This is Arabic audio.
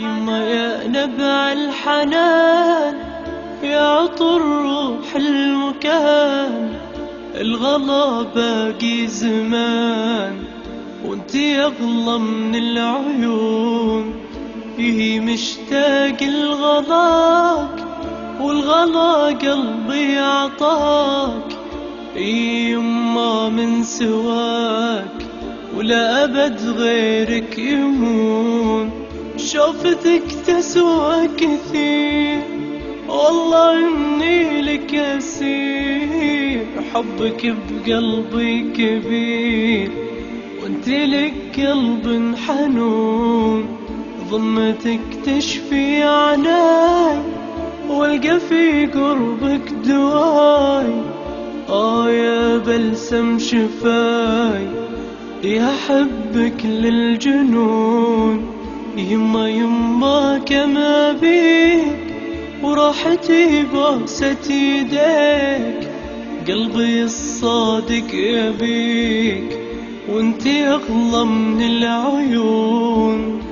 يما يا نبع الحنان، يا عطر روح المكان، الغلا باقي زمان وانتي اغلى من العيون. فيه مشتاق لغلاك والغلا قلبي عطاك، يما من سواك ولا أبد غيرك يهون. شوفتك تسوى كثير والله إني لك أسير، حبك بقلبي كبير وانت لك قلب حنون. ضمتك تشفي عناي والقى في قربك دواي، يا بلسم شفاي يا حبك للجنون. يما يما كما بيك وراحتي بوسة يديك، قلبي الصادق يبيك وانتي اغلى من العيون.